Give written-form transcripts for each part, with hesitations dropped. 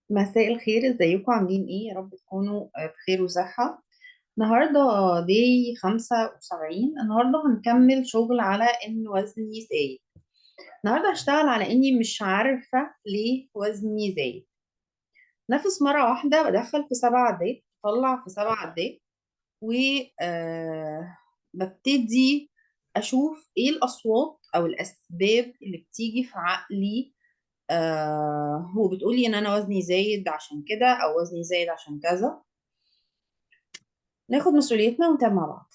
مساء الخير، ازيكم؟ عاملين ايه؟ يا رب تكونوا بخير وصحة. النهاردة دي 75. النهاردة هنكمل شغل على ان وزني زايد. النهاردة هشتغل على اني مش عارفة ليه وزني زايد. نفس مرة واحدة بدخل في 7 عدات، بطلع في 7 عدات، و ببتدي اشوف ايه الاصوات او الاسباب اللي بتيجي في عقلي. هو بتقولي ان انا وزني زايد عشان كده او وزني زايد عشان كذا. ناخد مسؤوليتنا ونتابع مع بعض.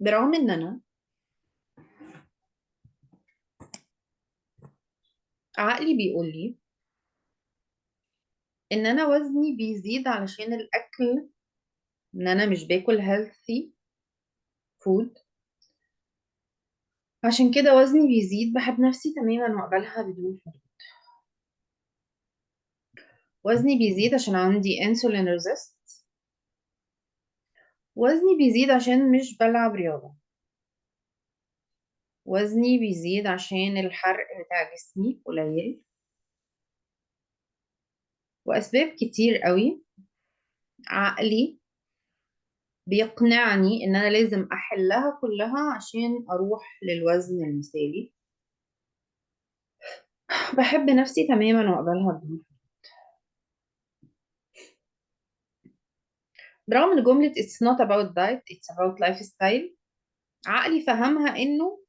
برغم ان انا عقلي بيقول لي ان انا وزني بيزيد علشان الاكل، ان انا مش باكل healthy food، عشان كده وزني بيزيد. بحب نفسي تماما واقبلها بدون حدود. وزني بيزيد عشان عندي insulin resist. وزني بيزيد عشان مش بلعب رياضة. وزني بيزيد عشان الحرق بتاع جسمي قليل. وأسباب كتير قوي. عقلي بيقنعني ان انا لازم احلها كلها عشان اروح للوزن المثالي. بحب نفسي تماما واقبلها بدون. برغم ان جملة it's not about diet it's about lifestyle، عقلي فهمها انه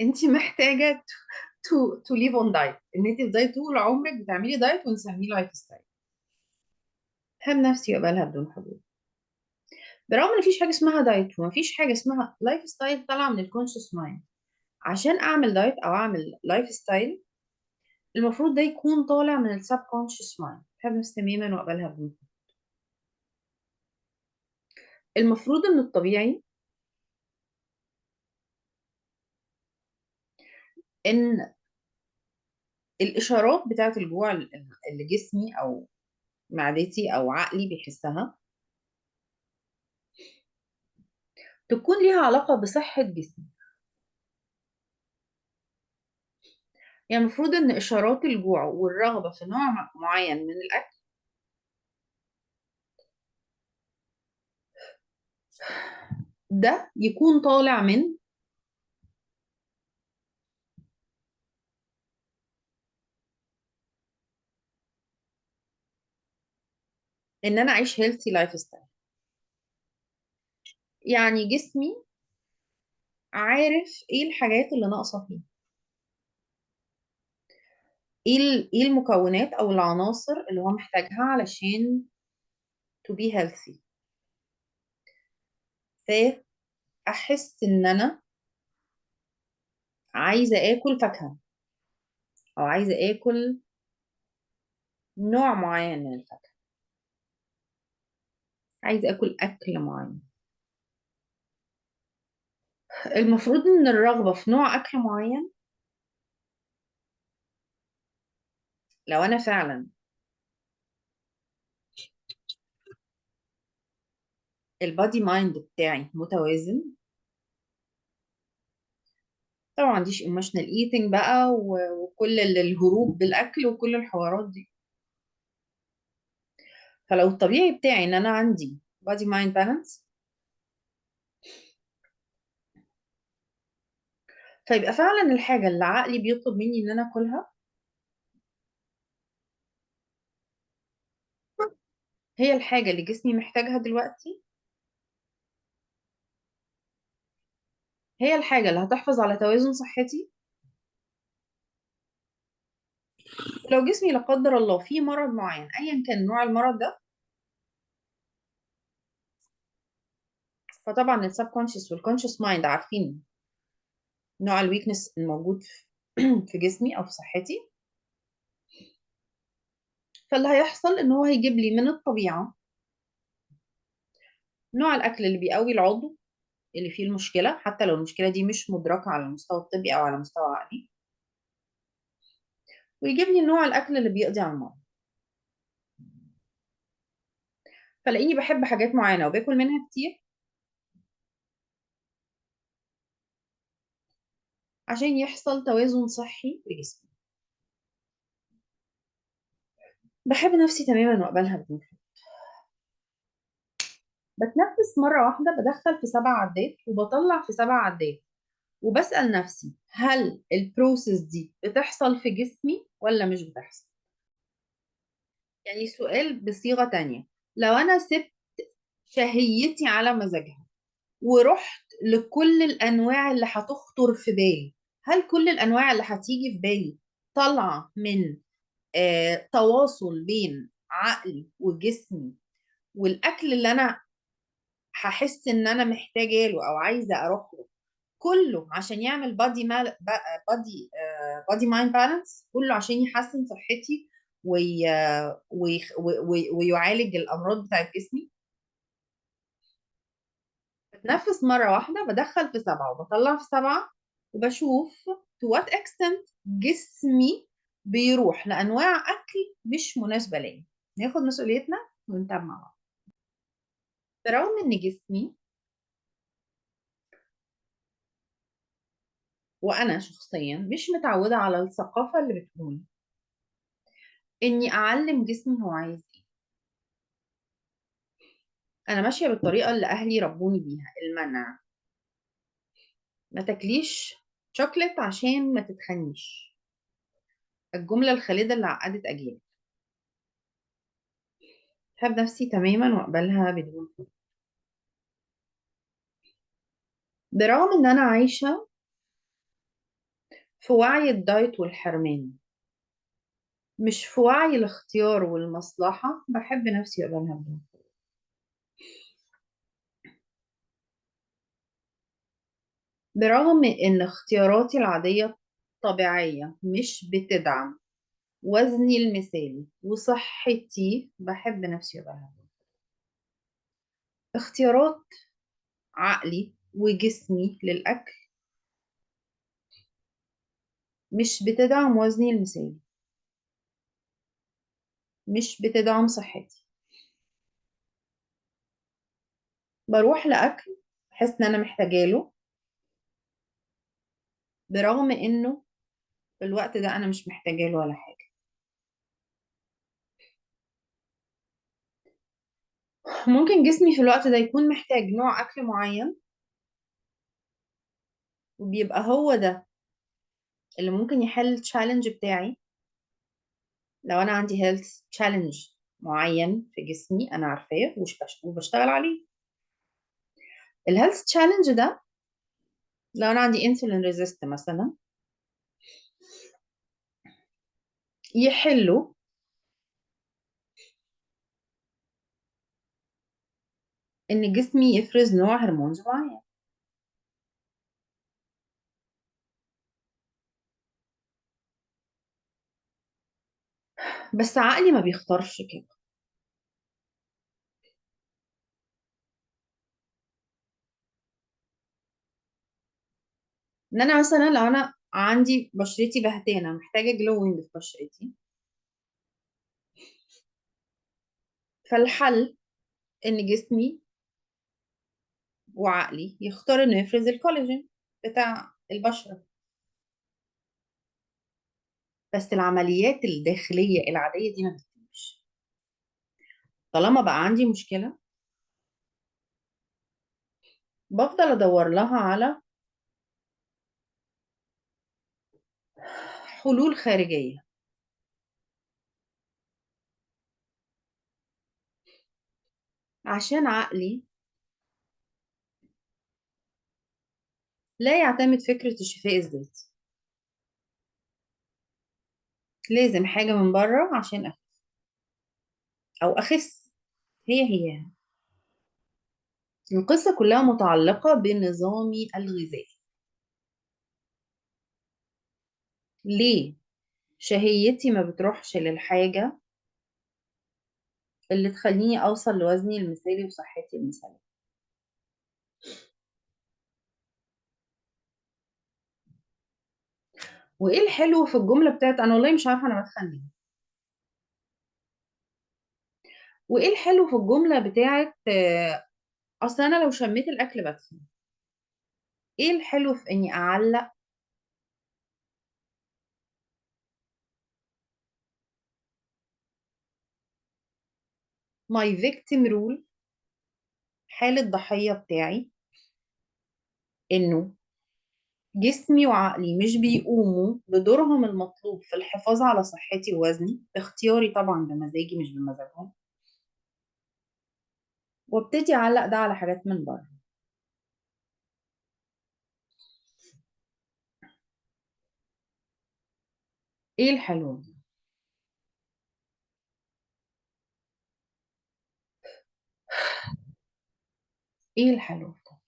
انت محتاجة to live on diet، ان انت ازاي طول عمرك بتعملي دايت ونسميه لايف ستايل. بحب نفسي واقبلها بدون حدود. برغم ان مفيش حاجة اسمها دايت ومفيش حاجة اسمها لايف ستايل طالعة من الكونشس مايند. عشان اعمل دايت او اعمل لايف ستايل المفروض ده يكون طالع من السب كونشس مايند. بحب نفسي تماما واقبلها بدون. المفروض ان الطبيعي ان الاشارات بتاعه الجوع اللي جسمي او معدتي او عقلي بيحسها تكون ليها علاقة بصحة جسمي. يعني المفروض ان اشارات الجوع والرغبة في نوع معين من الاكل ده يكون طالع من ان انا اعيش هيلثي لايف ستايل. يعني جسمي عارف ايه الحاجات اللي ناقصة فيه، ايه المكونات او العناصر اللي هو محتاجها علشان to be healthy. فاحس ان انا عايزة اكل فاكهة او عايزة اكل نوع معين من الفاكهة، عايزة اكل اكل معين. المفروض ان الرغبة في نوع اكل معين، لو انا فعلا البادي مايند بتاعي متوازن، طبعا ما عنديش ايموشنال ايتنج بقى وكل الهروب بالاكل وكل الحوارات دي. فلو الطبيعي بتاعي ان انا عندي بادي مايند بالانس، فيبقى فعلا الحاجة اللي عقلي بيطلب مني ان انا اكلها هي الحاجة اللي جسمي محتاجها دلوقتي، هي الحاجة اللي هتحافظ على توازن صحتي. ولو جسمي لا قدر الله فيه مرض معين ايا كان نوع المرض ده، فطبعا السب كونشس والكونشس مايند عارفين نوع الويكنس الموجود في جسمي او في صحتي. فاللي هيحصل ان هو هيجيب لي من الطبيعة نوع الاكل اللي بيقوي العضو اللي فيه المشكلة، حتى لو المشكلة دي مش مدركة على المستوى الطبي او على مستوى عقلي، ويجيب لي نوع الاكل اللي بيقضي على المرض. فلاقيني بحب حاجات معينة وباكل منها كتير عشان يحصل توازن صحي في جسمي. بحب نفسي تماما واقبلها بدون حب. بتنفس مرة واحدة، بدخل في 7 عدات وبطلع في 7 عدات، وبسأل نفسي هل البروسيس دي بتحصل في جسمي ولا مش بتحصل. يعني سؤال بصيغة تانية، لو أنا سبت شهيتي على مزاجها ورحت لكل الأنواع اللي هتخطر في بالي، هل كل الأنواع اللي هتيجي في بالي طالعة من تواصل بين عقلي وجسمي والأكل اللي أنا هحس إن أنا محتاجة له أو عايزة أروح له، كله عشان يعمل بادي مايند بالانس، كله عشان يحسن صحتي ويعالج الامراض بتاعت جسمي. بتنفس مره واحده، بدخل في 7 وبطلع في 7، وبشوف to what extent جسمي بيروح لانواع اكل مش مناسبه ليا. ناخد مسؤوليتنا ونتابع مع بعض. برغم ان جسمي وانا شخصيا مش متعوده على الثقافه اللي بتقول اني اعلم جسمي هو عايز ايه، انا ماشيه بالطريقه اللي اهلي ربوني بيها، المنع. ما تاكليش شوكليت عشان ما تتخنيش، الجمله الخالده اللي عقدت اجيال. بحب نفسي تماما واقبلها بدون خوف. برغم ان انا عايشه في وعي الدايت والحرمان، مش في وعي الاختيار والمصلحه، بحب نفسي واقبلها بدون خوف. برغم ان اختياراتي العاديه طبيعيه مش بتدعم وزني المثالي وصحتي، بحب نفسي واقبلها بدون خوف. اختيارات عقلي وجسمي للأكل مش بتدعم وزني المثالي، مش بتدعم صحتي. بروح لأكل بحس إن أنا محتاجة له، برغم إنه في الوقت ده أنا مش محتاجة له ولا حاجة. ممكن جسمي في الوقت ده يكون محتاج نوع أكل معين، وبيبقى هو ده اللي ممكن يحل التشالنج بتاعي. لو أنا عندي هيلث تشالنج معين في جسمي أنا عارفاه وبشتغل عليه، الهيلث تشالنج ده لو أنا عندي انسولين ريزيست مثلا، يحله ان جسمي يفرز نوع هرمونز معين. بس عقلي ما بيختارش كده. ان انا مثلا لو انا عندي بشرتي بهتانه محتاجه جلوينج في بشرتي، فالحل ان جسمي وعقلي يختار انه يفرز الكولاجين بتاع البشره. بس العمليات الداخليه العاديه دي ما بتتمش. طالما بقى عندي مشكله، بفضل ادور لها على حلول خارجيه، عشان عقلي لا يعتمد فكره الشفاء الذاتي. لازم حاجه من بره عشان او اخس. هي القصة كلها متعلقة بنظامي الغذائي. ليه شهيتي ما بتروحش للحاجة اللي تخليني أوصل لوزني المثالي وصحتي المثالية؟ وإيه الحلو في الجملة بتاعت أنا والله مش عارفة أنا بتخن ليه؟ وإيه الحلو في الجملة بتاعت أصل أنا لو شميت الأكل بتخن؟ إيه الحلو في إني أعلق my victim rule، حال الضحية بتاعي، انه جسمي وعقلي مش بيقوموا بدورهم المطلوب في الحفاظ على صحتي ووزني، باختياري طبعا، بمزاجي مش بمزاجهم، وابتدي اعلق ده على حاجات من بره. ايه الحلو ده؟ ايه الحلو ده؟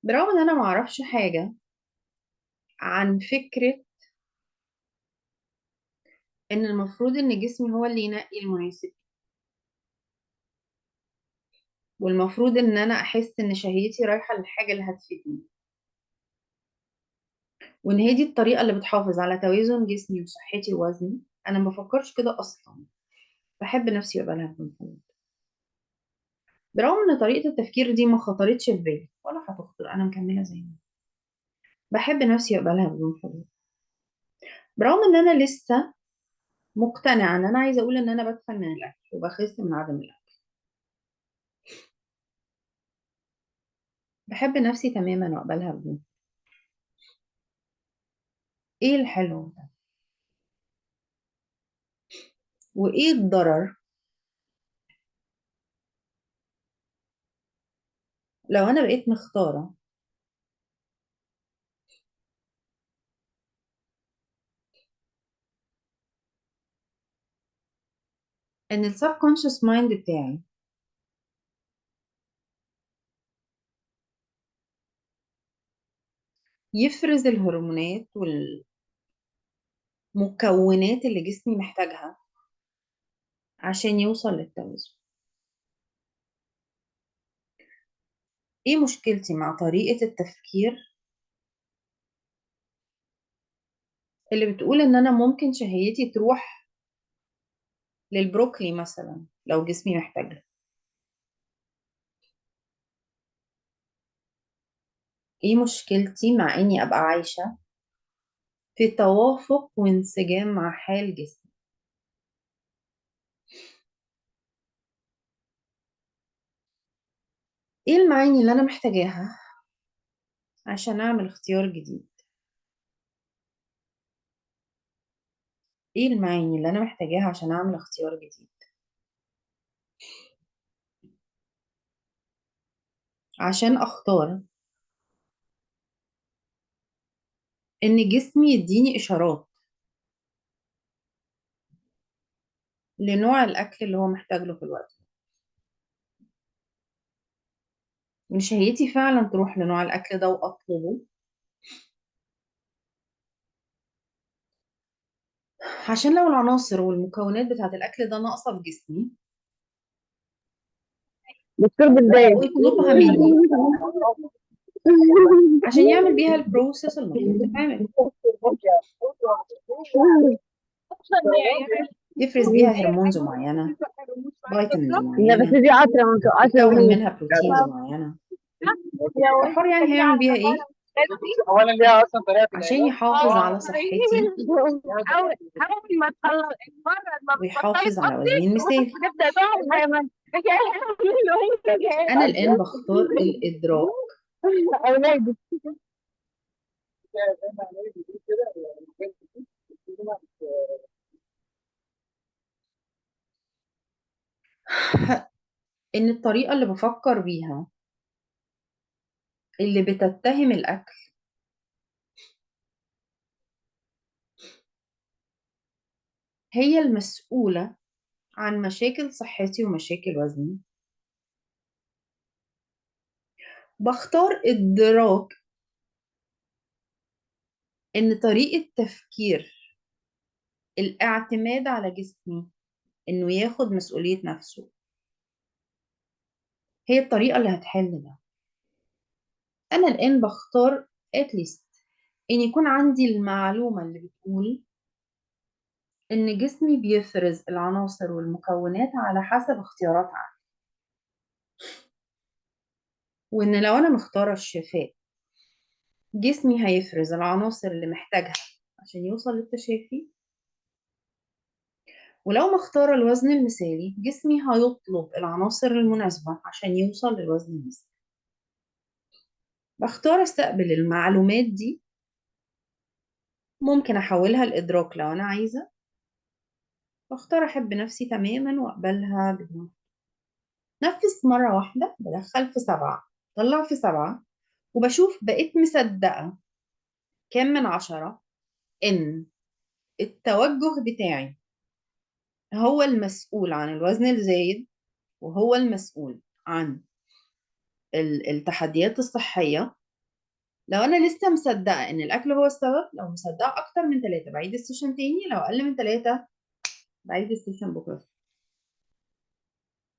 برغم ان انا معرفش حاجة عن فكرة ان المفروض ان جسمي هو اللي ينقي المناسب، والمفروض ان انا احس ان شهيتي رايحة للحاجة اللي هتفيدني، وان هي دي الطريقة اللي بتحافظ على توازن جسمي وصحتي ووزني. انا ما بفكرش كده اصلا. بحب نفسي وأقبلها بدون حدود. برغم ان طريقة التفكير دي ما خطرتش في بالي ولا هتخطر، انا مكملة زي ما أنا. بحب نفسي وأقبلها بدون حدود. برغم ان انا لسه مقتنعة ان انا عايزة اقول ان انا بدخل من الاكل وبخس من عدم الاكل. بحب نفسي تماما وأقبلها بدون حدود. ايه الحلو ده؟ وايه الضرر لو انا بقيت مختارة ان السبكونشس مايند بتاعي يفرز الهرمونات والمكونات اللي جسمي محتاجها عشان يوصل للتوازن؟ ايه مشكلتي مع طريقة التفكير اللي بتقول ان انا ممكن شهيتي تروح للبروكلي مثلا لو جسمي محتاجها؟ ايه مشكلتي مع اني ابقى عايشة في توافق وانسجام مع حال جسمي؟ ايه المعاني اللي انا محتاجاها عشان اعمل اختيار جديد؟ ايه المعاني اللي انا محتاجاها عشان اعمل اختيار جديد؟ عشان اختار ان جسمي يديني اشارات لنوع الاكل اللي هو محتاج له في الوقت ده، ان شهيتي فعلا تروح لنوع الاكل ده واطلبه، عشان لو العناصر والمكونات بتاعت الاكل ده ناقصه في جسمي دكتور بالداية. ويطلبها مني عشان يعمل بيها البروسيس المطلوب تتعمل، يفرز بيها هرمونز معينه، فيتامينز لا بس معينه، دي عشرة يكون ونص. منها بروتينز معينه. هو حر يعني هيعمل بيها ايه اولا ليها اصلا طريقه في عشان العلاج. يحافظ على صحتي اول ما تخلص المره ما بتبطلي ويحافظ على تحطي وزني المثالي. بتبدا تقعد زي ما انا الان بختار الادراك اولادي. ان الطريقه اللي بفكر بيها اللي بتتهم الاكل هي المسؤوله عن مشاكل صحتي ومشاكل وزني. بختار ادراك ان طريقه تفكير الاعتماد على جسمي انه ياخد مسؤوليه نفسه هي الطريقه اللي هتحل ده. انا الان بختار اتليست ان يكون عندي المعلومه اللي بتقول ان جسمي بيفرز العناصر والمكونات على حسب اختيارات عقلي، وان لو انا مختاره الشفاء جسمي هيفرز العناصر اللي محتاجها عشان يوصل للتشافي. ولو مختارة الوزن المثالي جسمي هيطلب العناصر المناسبة عشان يوصل للوزن المثالي. بختار استقبل المعلومات دي، ممكن احولها لإدراك لو انا عايزة. بختار احب نفسي تماما واقبلها بدون. نفس مرة واحدة بدخل في 7، طلع في 7، وبشوف بقيت مصدقة كام من 10 إن التوجه بتاعي هو المسؤول عن الوزن الزايد، وهو المسؤول عن التحديات الصحية. لو أنا لسه مصدقة إن الأكل هو السبب، لو مصدقة أكتر من 3 بعيد السيشن تاني، لو أقل من 3 بعيد السيشن بكرة.